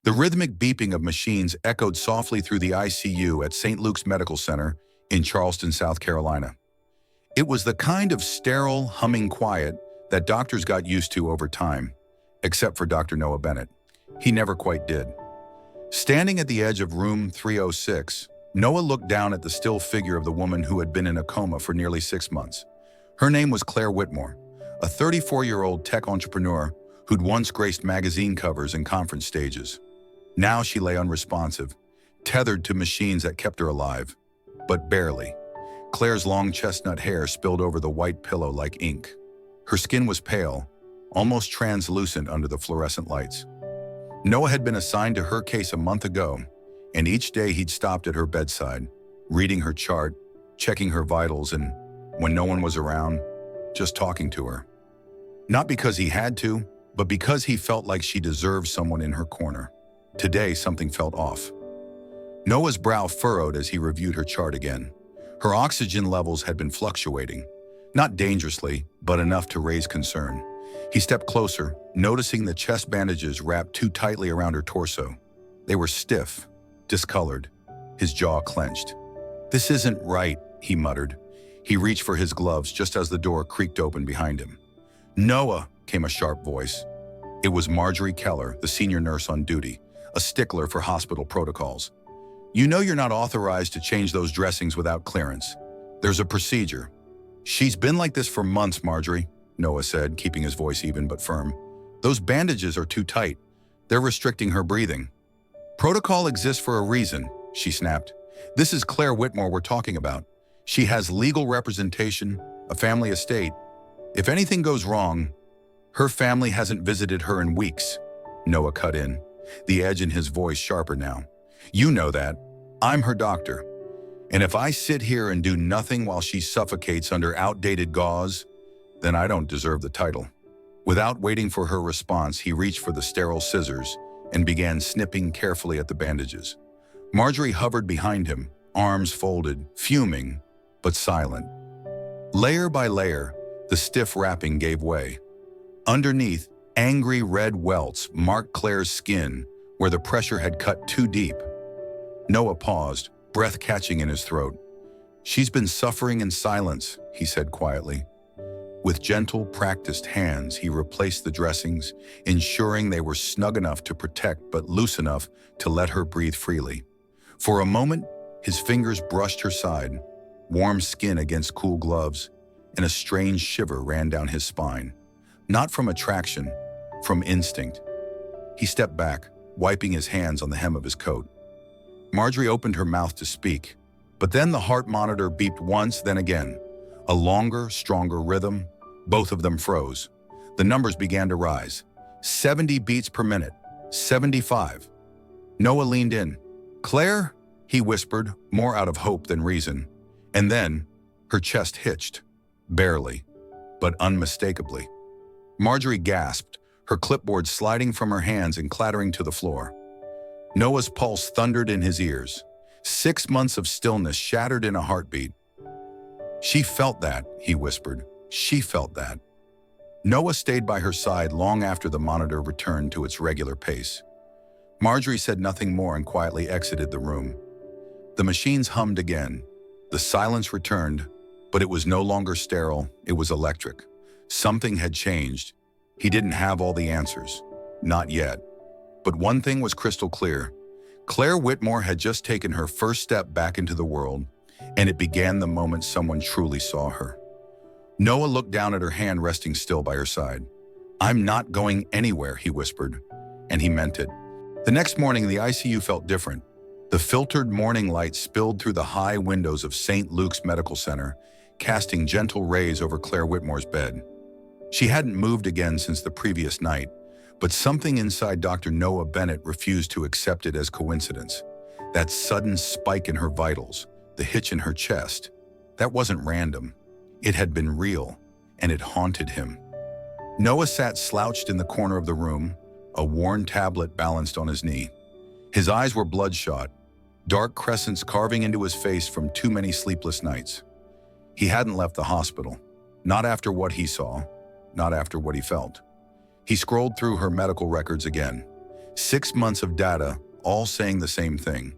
The rhythmic beeping of machines echoed softly through the ICU at St. Luke's Medical Center in Charleston, South Carolina. It was the kind of sterile, humming quiet that doctors got used to over time, except for Dr. Noah Bennett. He never quite did. Standing at the edge of room 306, Noah looked down at the still figure of the woman who had been in a coma for nearly 6 months. Her name was Claire Whitmore, a 34-year-old tech entrepreneur who'd once graced magazine covers and conference stages. Now she lay unresponsive, tethered to machines that kept her alive, but barely. Claire's long chestnut hair spilled over the white pillow like ink. Her skin was pale, almost translucent under the fluorescent lights. Noah had been assigned to her case a month ago, and each day he'd stopped at her bedside, reading her chart, checking her vitals, and, when no one was around, just talking to her. Not because he had to, but because he felt like she deserved someone in her corner. Today, something felt off. Noah's brow furrowed as he reviewed her chart again. Her oxygen levels had been fluctuating, not dangerously, but enough to raise concern. He stepped closer, noticing the chest bandages wrapped too tightly around her torso. They were stiff, discolored, his jaw clenched. "This isn't right," he muttered. He reached for his gloves just as the door creaked open behind him. "Noah," came a sharp voice. It was Marjorie Keller, the senior nurse on duty, a stickler for hospital protocols. "You know you're not authorized to change those dressings without clearance. There's a procedure." "She's been like this for months, Marjorie," Noah said, keeping his voice even but firm. "Those bandages are too tight. They're restricting her breathing." "Protocol exists for a reason," she snapped. "This is Claire Whitmore we're talking about. She has legal representation, a family estate. If anything goes wrong..." "Her family hasn't visited her in weeks," Noah cut in, the edge in his voice sharper now. "You know that. I'm her doctor. And if I sit here and do nothing while she suffocates under outdated gauze, then I don't deserve the title." Without waiting for her response, he reached for the sterile scissors and began snipping carefully at the bandages. Marjorie hovered behind him, arms folded, fuming, but silent. Layer by layer, the stiff wrapping gave way. Underneath, angry red welts marked Claire's skin where the pressure had cut too deep. Noah paused, breath catching in his throat. "She's been suffering in silence," he said quietly. With gentle, practiced hands, he replaced the dressings, ensuring they were snug enough to protect but loose enough to let her breathe freely. For a moment, his fingers brushed her side, warm skin against cool gloves, and a strange shiver ran down his spine. Not from attraction, from instinct. He stepped back, wiping his hands on the hem of his coat. Marjorie opened her mouth to speak, but then the heart monitor beeped once, then again. A longer, stronger rhythm. Both of them froze. The numbers began to rise. 70 beats per minute. 75. Noah leaned in. "Claire?" he whispered, more out of hope than reason. And then, her chest hitched. Barely, but unmistakably. Marjorie gasped, her clipboard sliding from her hands and clattering to the floor. Noah's pulse thundered in his ears. 6 months of stillness shattered in a heartbeat. "She felt that," he whispered. "She felt that." Noah stayed by her side long after the monitor returned to its regular pace. Marjorie said nothing more and quietly exited the room. The machines hummed again. The silence returned, but it was no longer sterile, it was electric. Something had changed. He didn't have all the answers. Not yet. But one thing was crystal clear. Claire Whitmore had just taken her first step back into the world, and it began the moment someone truly saw her. Noah looked down at her hand resting still by her side. "I'm not going anywhere," he whispered, and he meant it. The next morning, the ICU felt different. The filtered morning light spilled through the high windows of St. Luke's Medical Center, casting gentle rays over Claire Whitmore's bed. She hadn't moved again since the previous night, but something inside Dr. Noah Bennett refused to accept it as coincidence. That sudden spike in her vitals, the hitch in her chest, that wasn't random. It had been real, and it haunted him. Noah sat slouched in the corner of the room, a worn tablet balanced on his knee. His eyes were bloodshot, dark crescents carving into his face from too many sleepless nights. He hadn't left the hospital, not after what he saw, not after what he felt. He scrolled through her medical records again. 6 months of data, all saying the same thing.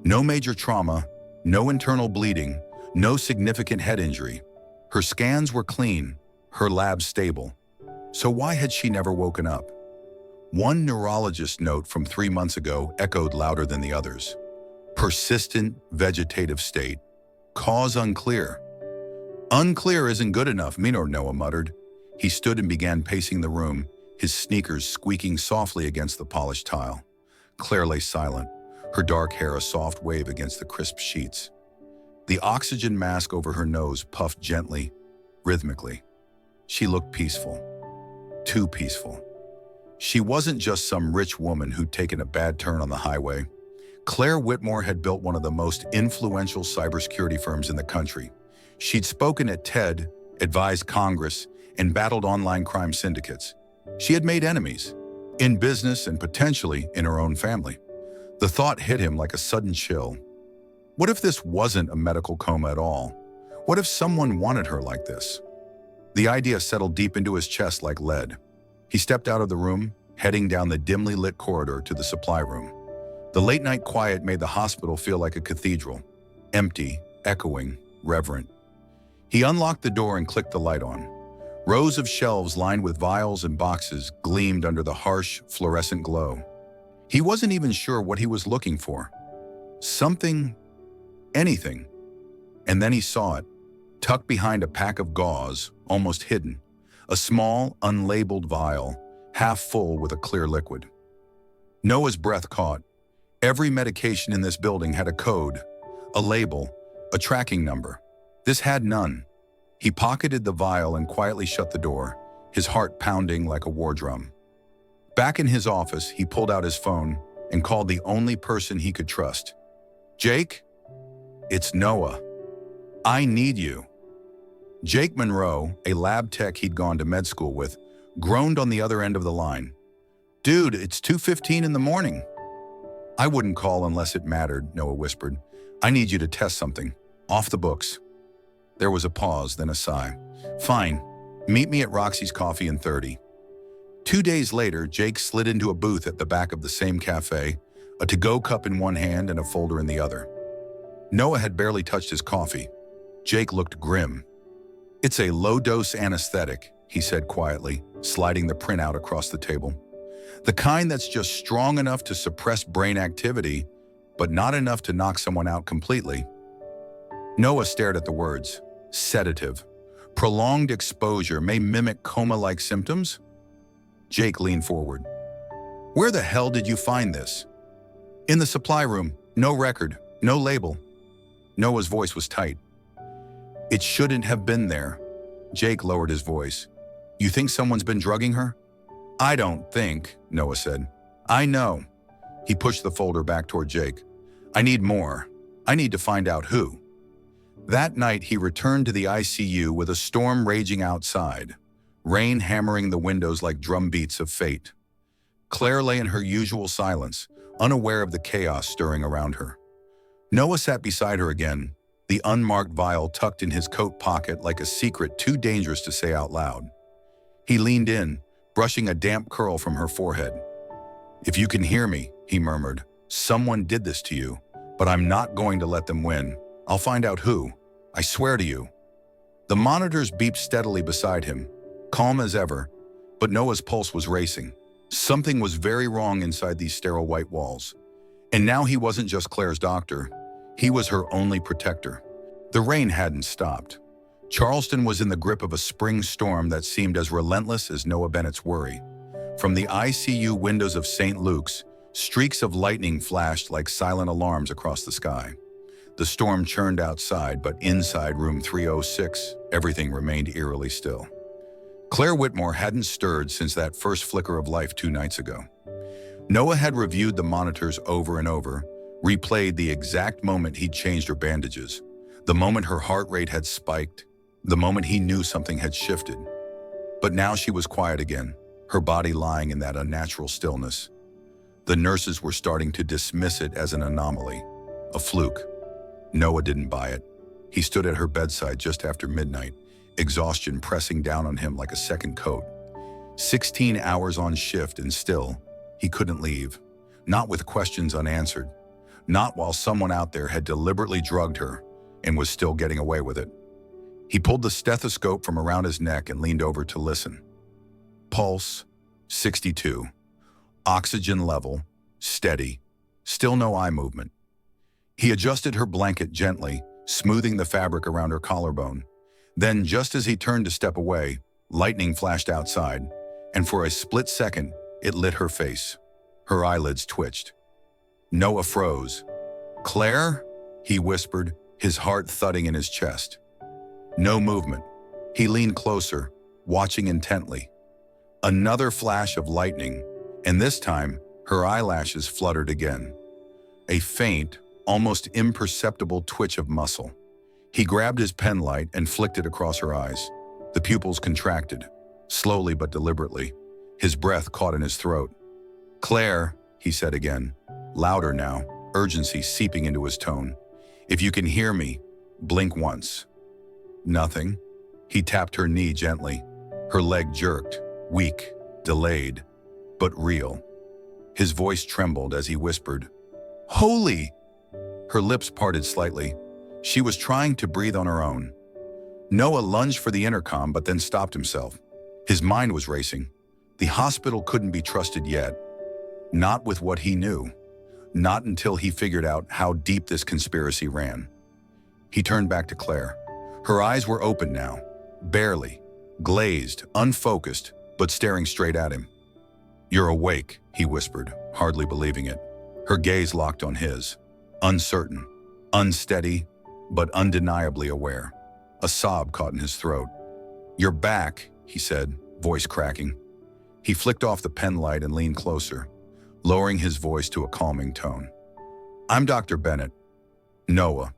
No major trauma, no internal bleeding, no significant head injury. Her scans were clean, her lab stable. So why had she never woken up? One neurologist note from 3 months ago echoed louder than the others. Persistent vegetative state. Cause unclear. Unclear isn't good enough, Noah muttered. He stood and began pacing the room, his sneakers squeaking softly against the polished tile. Claire lay silent, her dark hair a soft wave against the crisp sheets. The oxygen mask over her nose puffed gently, rhythmically. She looked peaceful. Too peaceful. She wasn't just some rich woman who'd taken a bad turn on the highway. Claire Whitmore had built one of the most influential cybersecurity firms in the country. She'd spoken at TED, advised Congress, and battled online crime syndicates. She had made enemies, in business and potentially in her own family. The thought hit him like a sudden chill. What if this wasn't a medical coma at all? What if someone wanted her like this? The idea settled deep into his chest like lead. He stepped out of the room, heading down the dimly lit corridor to the supply room. The late-night quiet made the hospital feel like a cathedral, empty, echoing, reverent. He unlocked the door and clicked the light on. Rows of shelves lined with vials and boxes gleamed under the harsh, fluorescent glow. He wasn't even sure what he was looking for. Something, anything. And then he saw it, tucked behind a pack of gauze, almost hidden. A small, unlabeled vial, half full with a clear liquid. Noah's breath caught. Every medication in this building had a code, a label, a tracking number. This had none. He pocketed the vial and quietly shut the door, his heart pounding like a war drum. Back in his office, he pulled out his phone and called the only person he could trust. Jake? It's Noah. I need you. Jake Monroe, a lab tech he'd gone to med school with, groaned on the other end of the line. Dude, it's 2:15 in the morning. I wouldn't call unless it mattered, Noah whispered. I need you to test something. Off the books. There was a pause, then a sigh. Fine. Meet me at Roxy's Coffee in 30. 2 days later, Jake slid into a booth at the back of the same cafe, a to-go cup in one hand and a folder in the other. Noah had barely touched his coffee. Jake looked grim. It's a low-dose anesthetic, he said quietly, sliding the printout across the table. The kind that's just strong enough to suppress brain activity, but not enough to knock someone out completely. Noah stared at the words. Sedative. Prolonged exposure may mimic coma-like symptoms? Jake leaned forward. Where the hell did you find this? In the supply room. No record. No label. Noah's voice was tight. It shouldn't have been there. Jake lowered his voice. You think someone's been drugging her? I don't think, Noah said. I know. He pushed the folder back toward Jake. I need more. I need to find out who. That night, he returned to the ICU with a storm raging outside, rain hammering the windows like drum beats of fate. Claire lay in her usual silence, unaware of the chaos stirring around her. Noah sat beside her again, the unmarked vial tucked in his coat pocket like a secret too dangerous to say out loud. He leaned in, brushing a damp curl from her forehead. If you can hear me, he murmured, someone did this to you, but I'm not going to let them win. I'll find out who. I swear to you. The monitors beeped steadily beside him, calm as ever, but Noah's pulse was racing. Something was very wrong inside these sterile white walls. And now he wasn't just Claire's doctor. He was her only protector. The rain hadn't stopped. Charleston was in the grip of a spring storm that seemed as relentless as Noah Bennett's worry. From the ICU windows of St. Luke's, streaks of lightning flashed like silent alarms across the sky. The storm churned outside, but inside room 306, everything remained eerily still. Claire Whitmore hadn't stirred since that first flicker of life 2 nights ago. Noah had reviewed the monitors over and over, replayed the exact moment he'd changed her bandages, the moment her heart rate had spiked, the moment he knew something had shifted. But now she was quiet again, her body lying in that unnatural stillness. The nurses were starting to dismiss it as an anomaly, a fluke. Noah didn't buy it. He stood at her bedside just after midnight, exhaustion pressing down on him like a second coat. 16 hours on shift and still, He couldn't leave, not with questions unanswered, not while someone out there had deliberately drugged her and was still getting away with it. He pulled the stethoscope from around his neck and leaned over to listen. Pulse, 62. Oxygen level, steady. Still no eye movement. He adjusted her blanket gently, smoothing the fabric around her collarbone. Then, just as he turned to step away, lightning flashed outside, and for a split second, it lit her face. Her eyelids twitched. Noah froze. "Claire?" he whispered, his heart thudding in his chest. No movement. He leaned closer, watching intently. Another flash of lightning, and this time, her eyelashes fluttered again. A faint, almost imperceptible twitch of muscle. He grabbed his penlight and flicked it across her eyes. The pupils contracted, slowly but deliberately. His breath caught in his throat. "Claire," he said again, louder now, urgency seeping into his tone. "If you can hear me, blink once." Nothing. He tapped her knee gently. Her leg jerked, weak, delayed, but real. His voice trembled as he whispered, "Holy!" Her lips parted slightly. She was trying to breathe on her own. Noah lunged for the intercom but then stopped himself. His mind was racing. The hospital couldn't be trusted yet. Not with what he knew. Not until he figured out how deep this conspiracy ran. He turned back to Claire. Her eyes were open now, barely, glazed, unfocused, but staring straight at him. "You're awake," he whispered, hardly believing it. Her gaze locked on his, uncertain, unsteady, but undeniably aware. A sob caught in his throat. "You're back," he said, voice cracking. He flicked off the pen light and leaned closer, lowering his voice to a calming tone. "I'm Dr. Bennett. Noah.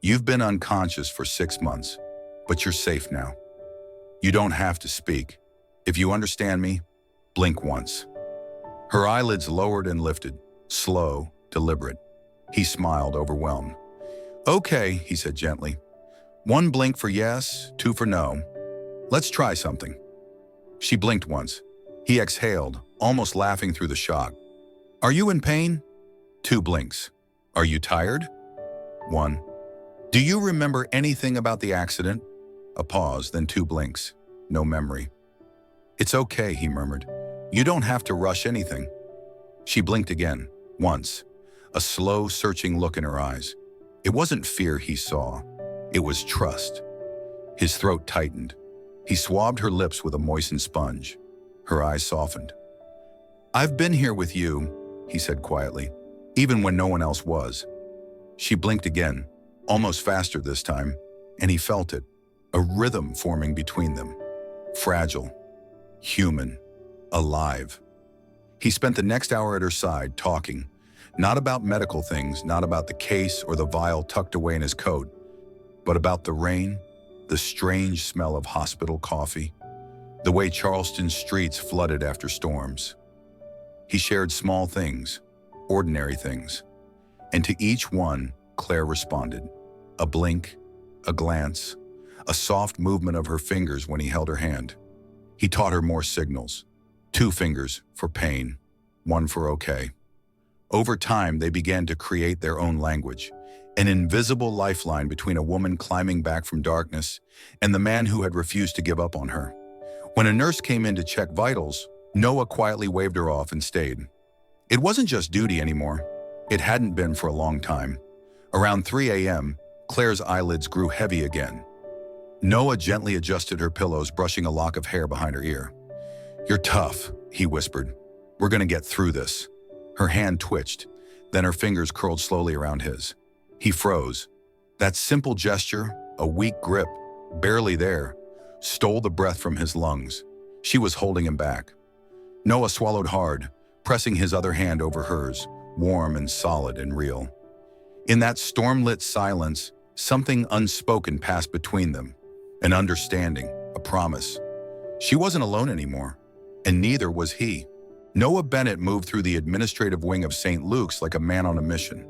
You've been unconscious for 6 months, but you're safe now. You don't have to speak. If you understand me, blink once." Her eyelids lowered and lifted, slow, deliberate. He smiled, overwhelmed. "Okay," he said gently. "1 blink for yes, 2 for no. Let's try something." She blinked once. He exhaled, almost laughing through the shock. "Are you in pain?" 2 blinks. "Are you tired?" 1. "Do you remember anything about the accident?" A pause, then 2 blinks. No memory. "It's okay," he murmured. "You don't have to rush anything." She blinked again, once, a slow, searching look in her eyes. It wasn't fear he saw. It was trust. His throat tightened. He swabbed her lips with a moistened sponge. Her eyes softened. "I've been here with you," he said quietly, "even when no one else was." She blinked again, almost faster this time, and he felt it, a rhythm forming between them. Fragile, human, alive. He spent the next hour at her side, talking, not about medical things, not about the case or the vial tucked away in his coat, but about the rain, the strange smell of hospital coffee, the way Charleston's streets flooded after storms. He shared small things, ordinary things, and to each one, Claire responded. A blink, a glance, a soft movement of her fingers when he held her hand. He taught her more signals. 2 fingers for pain, 1 for okay. Over time, they began to create their own language, an invisible lifeline between a woman climbing back from darkness and the man who had refused to give up on her. When a nurse came in to check vitals, Noah quietly waved her off and stayed. It wasn't just duty anymore. It hadn't been for a long time. Around 3 a.m., Claire's eyelids grew heavy again. Noah gently adjusted her pillows, brushing a lock of hair behind her ear. "You're tough," he whispered. "We're gonna get through this." Her hand twitched, then her fingers curled slowly around his. He froze. That simple gesture, a weak grip, barely there, stole the breath from his lungs. She was holding him back. Noah swallowed hard, pressing his other hand over hers, warm and solid and real. In that storm-lit silence, something unspoken passed between them. An understanding, a promise. She wasn't alone anymore, and neither was he. Noah Bennett moved through the administrative wing of St. Luke's like a man on a mission.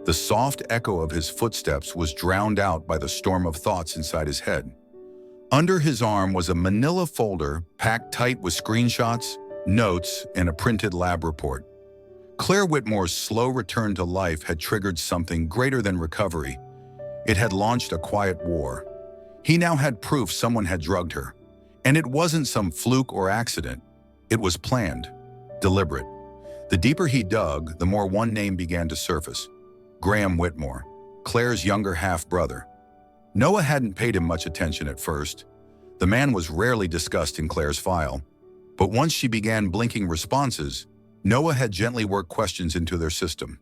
The soft echo of his footsteps was drowned out by the storm of thoughts inside his head. Under his arm was a manila folder packed tight with screenshots, notes, and a printed lab report. Claire Whitmore's slow return to life had triggered something greater than recovery. It had launched a quiet war. He now had proof someone had drugged her. And it wasn't some fluke or accident. It was planned, deliberate. The deeper he dug, the more one name began to surface. Graham Whitmore, Claire's younger half-brother. Noah hadn't paid him much attention at first. The man was rarely discussed in Claire's file. But once she began blinking responses, Noah had gently worked questions into their system.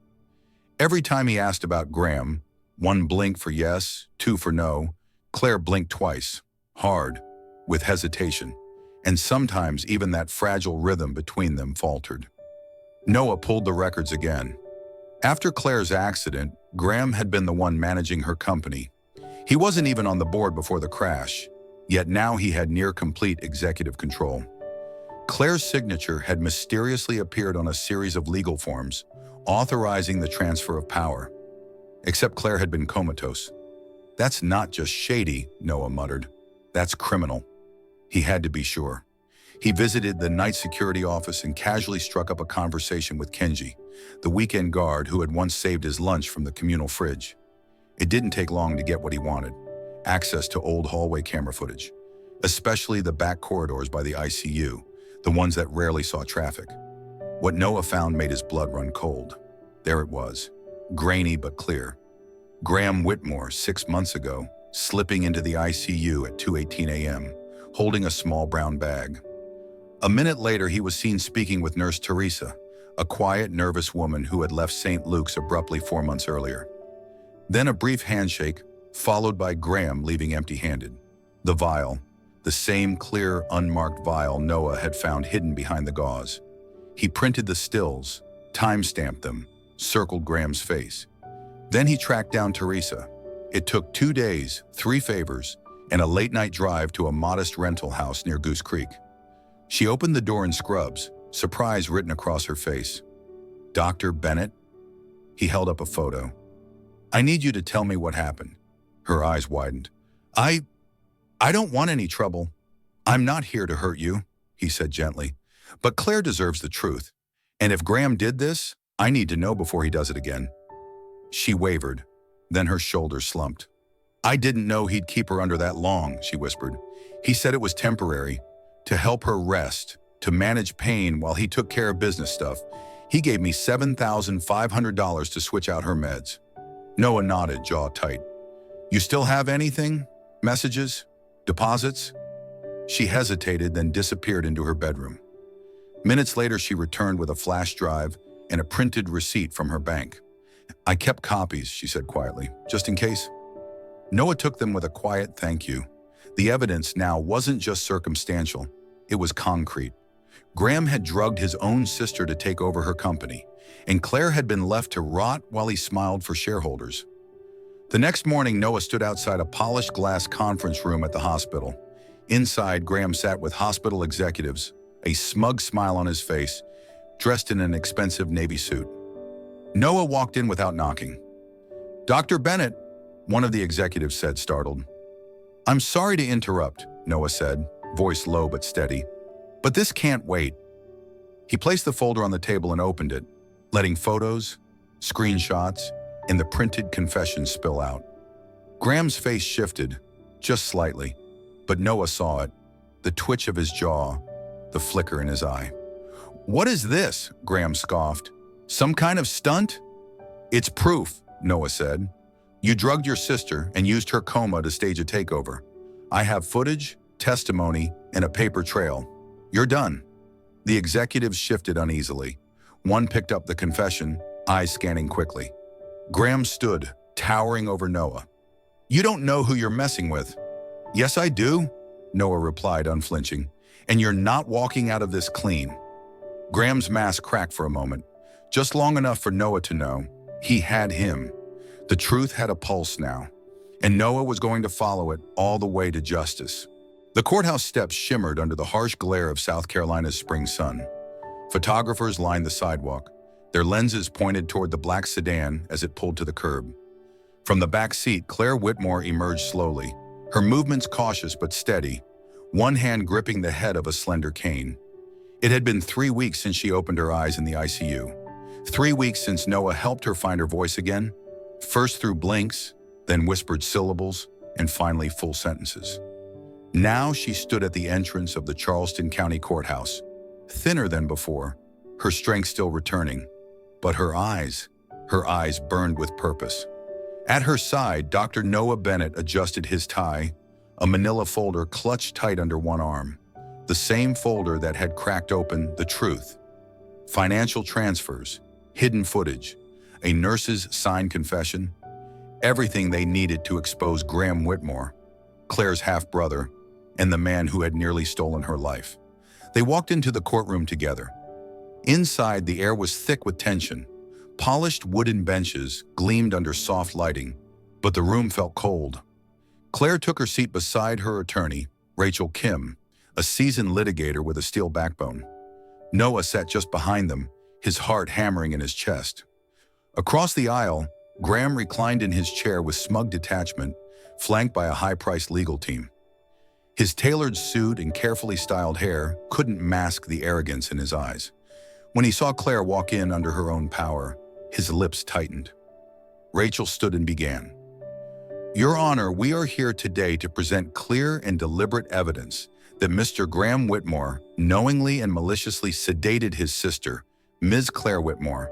Every time he asked about Graham, one blink for yes, two for no, Claire blinked twice, hard, with hesitation, and sometimes even that fragile rhythm between them faltered. Noah pulled the records again. After Claire's accident, Graham had been the one managing her company. He wasn't even on the board before the crash, yet now he had near-complete executive control. Claire's signature had mysteriously appeared on a series of legal forms, authorizing the transfer of power. Except Claire had been comatose. That's not just shady, Noah muttered. That's criminal. He had to be sure. He visited the night security office and casually struck up a conversation with Kenji, the weekend guard who had once saved his lunch from the communal fridge. It didn't take long to get what he wanted, access to old hallway camera footage, especially the back corridors by the ICU, the ones that rarely saw traffic. What Noah found made his blood run cold. There it was, grainy but clear. Graham Whitmore, 6 months ago, slipping into the ICU at 2:18 a.m., holding a small brown bag. A minute later, he was seen speaking with Nurse Teresa, a quiet, nervous woman who had left St. Luke's abruptly 4 months earlier. Then a brief handshake, followed by Graham leaving empty-handed. The vial, the same clear, unmarked vial Noah had found hidden behind the gauze. He printed the stills, time-stamped them, circled Graham's face. Then he tracked down Teresa. It took 2 days, 3 favors, and a late-night drive to a modest rental house near Goose Creek. She opened the door in scrubs, surprise written across her face. Dr. Bennett? He held up a photo. I need you to tell me what happened. Her eyes widened. I don't want any trouble. I'm not here to hurt you, he said gently. But Claire deserves the truth. And if Graham did this, I need to know before he does it again. She wavered, then her shoulders slumped. I didn't know he'd keep her under that long, she whispered. He said it was temporary, to help her rest, to manage pain while he took care of business stuff. He gave me $7,500 to switch out her meds. Noah nodded, jaw tight. You still have anything? Messages? Deposits? She hesitated, then disappeared into her bedroom. Minutes later, she returned with a flash drive and a printed receipt from her bank. I kept copies, she said quietly, just in case. Noah took them with a quiet thank you. The evidence now wasn't just circumstantial, it was concrete. Graham had drugged his own sister to take over her company, and Claire had been left to rot while he smiled for shareholders. The next morning, Noah stood outside a polished glass conference room at the hospital. Inside, Graham sat with hospital executives, a smug smile on his face, dressed in an expensive navy suit. Noah walked in without knocking. Dr. Bennett, one of the executives said, startled. I'm sorry to interrupt, Noah said, voice low but steady. But this can't wait. He placed the folder on the table and opened it, letting photos, screenshots, and the printed confession spill out. Graham's face shifted, just slightly, but Noah saw it, the twitch of his jaw, the flicker in his eye. What is this? Graham scoffed. Some kind of stunt? It's proof, Noah said. You drugged your sister and used her coma to stage a takeover. I have footage, testimony, and a paper trail. You're done. The executives shifted uneasily. One picked up the confession, eyes scanning quickly. Graham stood, towering over Noah. You don't know who you're messing with. Yes, I do, Noah replied, unflinching. And you're not walking out of this clean. Graham's mask cracked for a moment, just long enough for Noah to know he had him. The truth had a pulse now, and Noah was going to follow it all the way to justice. The courthouse steps shimmered under the harsh glare of South Carolina's spring sun. Photographers lined the sidewalk, their lenses pointed toward the black sedan as it pulled to the curb. From the back seat, Claire Whitmore emerged slowly, her movements cautious but steady, one hand gripping the head of a slender cane. It had been 3 weeks since she opened her eyes in the ICU. 3 weeks since Noah helped her find her voice again, first through blinks, then whispered syllables, and finally full sentences. Now she stood at the entrance of the Charleston County Courthouse, thinner than before, her strength still returning, but her eyes burned with purpose. At her side, Dr. Noah Bennett adjusted his tie, a manila folder clutched tight under one arm, the same folder that had cracked open the truth. Financial transfers, hidden footage, a nurse's signed confession, everything they needed to expose Graham Whitmore, Claire's half-brother, and the man who had nearly stolen her life. They walked into the courtroom together. Inside, the air was thick with tension. Polished wooden benches gleamed under soft lighting, but the room felt cold. Claire took her seat beside her attorney, Rachel Kim, a seasoned litigator with a steel backbone. Noah sat just behind them, his heart hammering in his chest. Across the aisle, Graham reclined in his chair with smug detachment, flanked by a high-priced legal team. His tailored suit and carefully styled hair couldn't mask the arrogance in his eyes. When he saw Claire walk in under her own power, his lips tightened. Rachel stood and began. "Your Honor, we are here today to present clear and deliberate evidence that Mr. Graham Whitmore knowingly and maliciously sedated his sister, Ms. Claire Whitmore,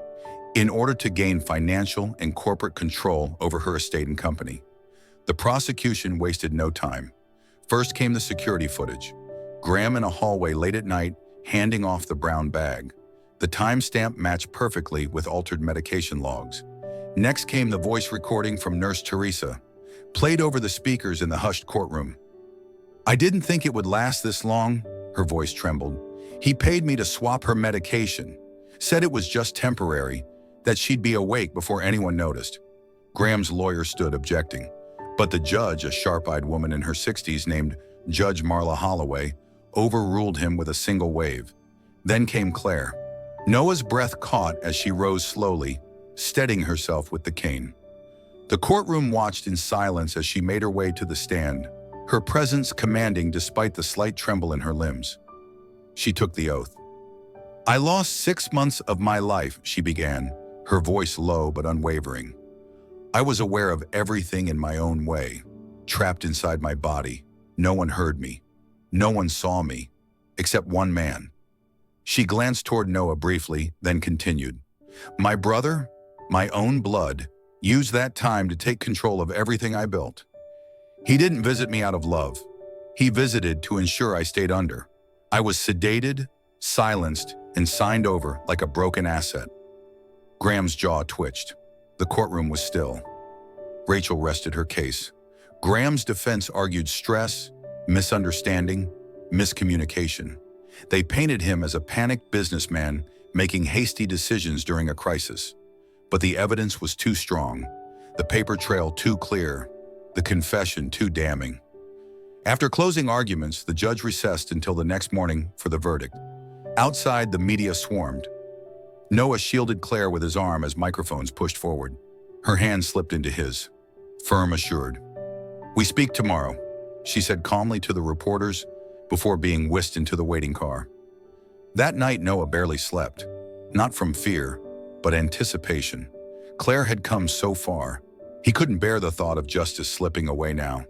in order to gain financial and corporate control over her estate and company." The prosecution wasted no time. First came the security footage. Graham in a hallway late at night, handing off the brown bag. The timestamp matched perfectly with altered medication logs. Next came the voice recording from Nurse Teresa, played over the speakers in the hushed courtroom. "I didn't think it would last this long," her voice trembled. "He paid me to swap her medication, said it was just temporary, that she'd be awake before anyone noticed." Graham's lawyer stood objecting, but the judge, a sharp-eyed woman in her 60s named Judge Marla Holloway, overruled him with a single wave. Then came Claire. Noah's breath caught as she rose slowly, steadying herself with the cane. The courtroom watched in silence as she made her way to the stand, her presence commanding despite the slight tremble in her limbs. She took the oath. "I lost 6 months of my life," she began, her voice low but unwavering. "I was aware of everything in my own way, trapped inside my body. No one heard me. No one saw me, except one man." She glanced toward Noah briefly, then continued. "My brother, my own blood, used that time to take control of everything I built. He didn't visit me out of love. He visited to ensure I stayed under. I was sedated, silenced, and signed over like a broken asset." Graham's jaw twitched. The courtroom was still. Rachel rested her case. Graham's defense argued stress, misunderstanding, miscommunication. They painted him as a panicked businessman making hasty decisions during a crisis. But the evidence was too strong, the paper trail too clear, the confession too damning. After closing arguments, the judge recessed until the next morning for the verdict. Outside, the media swarmed. Noah shielded Claire with his arm as microphones pushed forward. Her hand slipped into his, firm, assured. "We speak tomorrow," she said calmly to the reporters before being whisked into the waiting car. That night, Noah barely slept, not from fear, but anticipation. Claire had come so far. He couldn't bear the thought of justice slipping away now.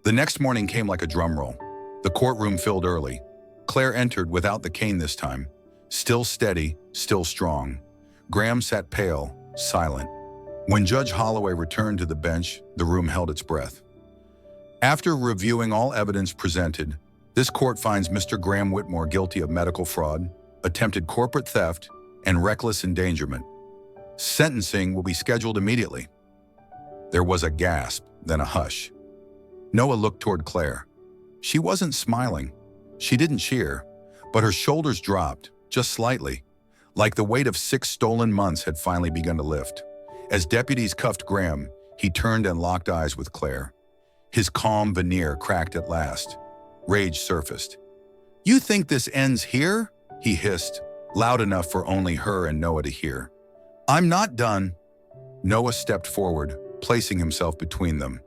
The next morning came like a drum roll. The courtroom filled early. Claire entered without the cane this time, still steady, still strong. Graham sat pale, silent. When Judge Holloway returned to the bench, the room held its breath. After reviewing all evidence presented, this court finds Mr. Graham Whitmore guilty of medical fraud, attempted corporate theft, and reckless endangerment. Sentencing will be scheduled immediately. There was a gasp, then a hush. Noah looked toward Claire. She wasn't smiling. She didn't cheer, but her shoulders dropped, just slightly, like the weight of 6 stolen months had finally begun to lift. As deputies cuffed Graham, he turned and locked eyes with Claire. His calm veneer cracked at last. Rage surfaced. "You think this ends here?" he hissed, loud enough for only her and Noah to hear. "I'm not done." Noah stepped forward, placing himself between them.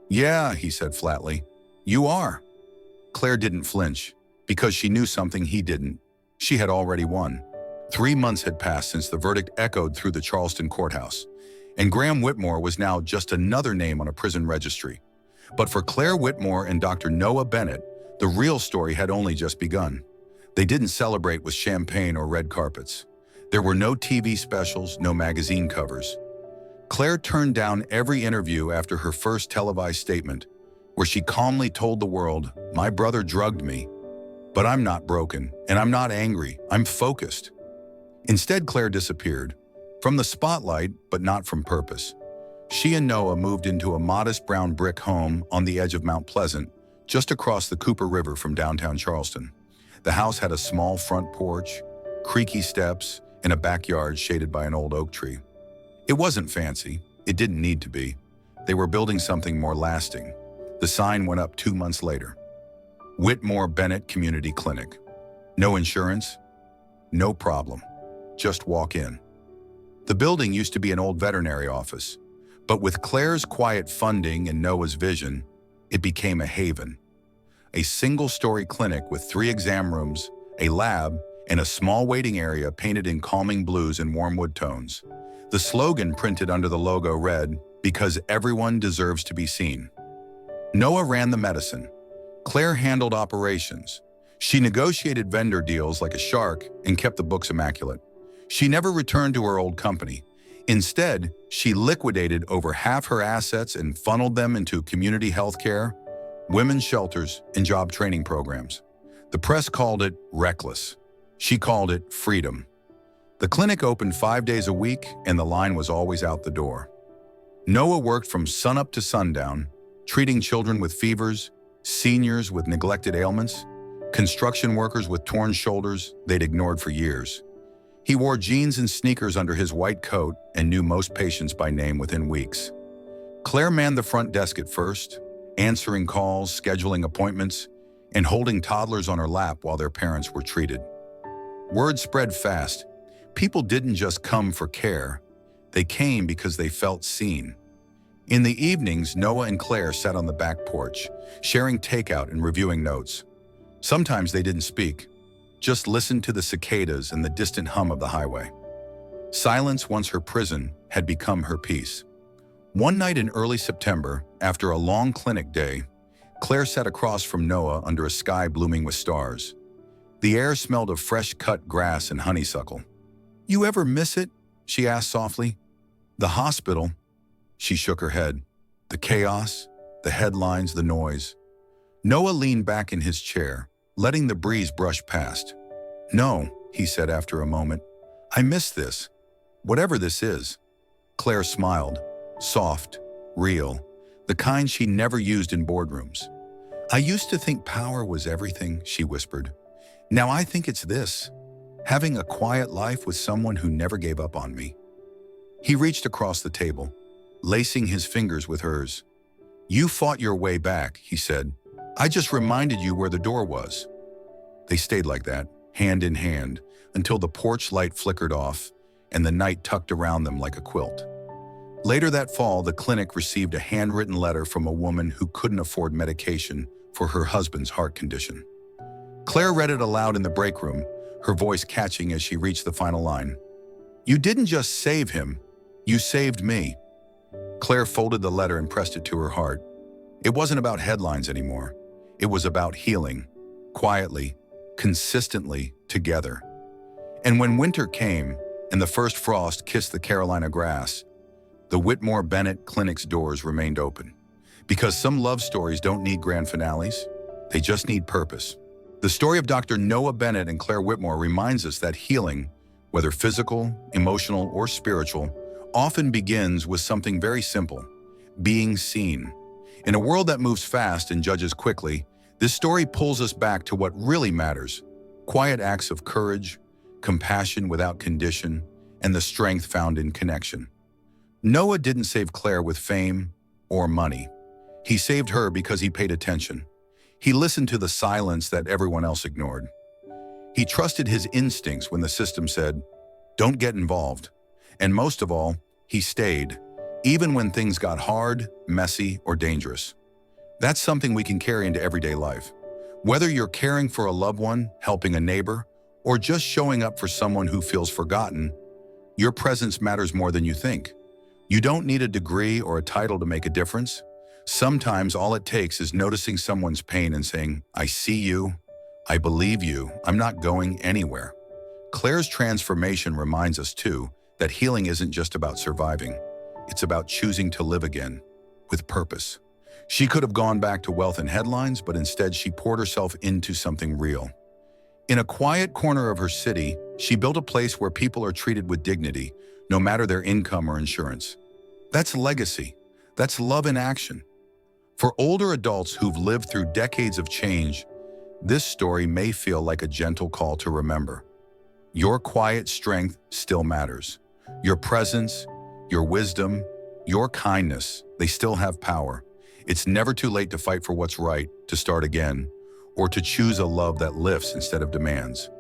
"Yeah," he said flatly, "you are." Claire didn't flinch, because she knew something he didn't. She had already won. 3 months had passed since the verdict echoed through the Charleston courthouse, and Graham Whitmore was now just another name on a prison registry. But for Claire Whitmore and Dr. Noah Bennett, the real story had only just begun. They didn't celebrate with champagne or red carpets. There were no TV specials, no magazine covers. Claire turned down every interview after her first televised statement, where she calmly told the world, "My brother drugged me, but I'm not broken, and I'm not angry, I'm focused." Instead, Claire disappeared, from the spotlight, but not from purpose. She and Noah moved into a modest brown brick home on the edge of Mount Pleasant, just across the Cooper River from downtown Charleston. The house had a small front porch, creaky steps, and a backyard shaded by an old oak tree. It wasn't fancy. It didn't need to be. They were building something more lasting. The sign went up 2 months later. Whitmore Bennett Community Clinic. No insurance? No problem. Just walk in. The building used to be an old veterinary office, but with Claire's quiet funding and Noah's vision, it became a haven. A single-story clinic with 3 exam rooms, a lab, and a small waiting area painted in calming blues and warm wood tones. The slogan printed under the logo read, "Because everyone deserves to be seen." Noah ran the medicine. Claire handled operations. She negotiated vendor deals like a shark and kept the books immaculate. She never returned to her old company. Instead, she liquidated over half her assets and funneled them into community health care, women's shelters, and job training programs. The press called it reckless. She called it freedom. The clinic opened 5 days a week, and the line was always out the door. Noah worked from sunup to sundown, treating children with fevers, seniors with neglected ailments, construction workers with torn shoulders they'd ignored for years. He wore jeans and sneakers under his white coat and knew most patients by name within weeks. Claire manned the front desk at first, answering calls, scheduling appointments, and holding toddlers on her lap while their parents were treated. Word spread fast. People didn't just come for care. They came because they felt seen. In the evenings, Noah and Claire sat on the back porch, sharing takeout and reviewing notes. Sometimes they didn't speak, just listened to the cicadas and the distant hum of the highway. Silence, once her prison, had become her peace. One night in early September, after a long clinic day, Claire sat across from Noah under a sky blooming with stars. The air smelled of fresh-cut grass and honeysuckle. "You ever miss it?" she asked softly. "The hospital?" She shook her head. "The chaos, the headlines, the noise." Noah leaned back in his chair, letting the breeze brush past. "No," he said after a moment. "I miss this, whatever this is." Claire smiled, soft, real, the kind she never used in boardrooms. "I used to think power was everything," she whispered. "Now I think it's this, having a quiet life with someone who never gave up on me." He reached across the table, lacing his fingers with hers. "You fought your way back," he said. "I just reminded you where the door was." They stayed like that, hand in hand, until the porch light flickered off and the night tucked around them like a quilt. Later that fall, the clinic received a handwritten letter from a woman who couldn't afford medication for her husband's heart condition. Claire read it aloud in the break room, her voice catching as she reached the final line. "You didn't just save him, you saved me." Claire folded the letter and pressed it to her heart. It wasn't about headlines anymore. It was about healing, quietly, consistently, together. And when winter came and the first frost kissed the Carolina grass, the Whitmore Bennett Clinic's doors remained open. Because some love stories don't need grand finales, they just need purpose. The story of Dr. Noah Bennett and Claire Whitmore reminds us that healing, whether physical, emotional, or spiritual, often begins with something very simple: being seen. In a world that moves fast and judges quickly, this story pulls us back to what really matters: quiet acts of courage, compassion without condition, and the strength found in connection. Noah didn't save Claire with fame or money. He saved her because he paid attention. He listened to the silence that everyone else ignored. He trusted his instincts when the system said, "Don't get involved." And most of all, he stayed, even when things got hard, messy, or dangerous. That's something we can carry into everyday life. Whether you're caring for a loved one, helping a neighbor, or just showing up for someone who feels forgotten, your presence matters more than you think. You don't need a degree or a title to make a difference. Sometimes all it takes is noticing someone's pain and saying, "I see you, I believe you, I'm not going anywhere." Claire's transformation reminds us too that healing isn't just about surviving. It's about choosing to live again, with purpose. She could have gone back to wealth and headlines, but instead she poured herself into something real. In a quiet corner of her city, she built a place where people are treated with dignity, no matter their income or insurance. That's legacy. That's love in action. For older adults who've lived through decades of change, this story may feel like a gentle call to remember. Your quiet strength still matters. Your presence, your wisdom, your kindness, they still have power. It's never too late to fight for what's right, to start again, or to choose a love that lifts instead of demands.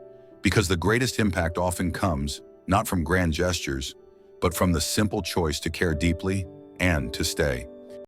Because the greatest impact often comes, not from grand gestures, but from the simple choice to care deeply and to stay.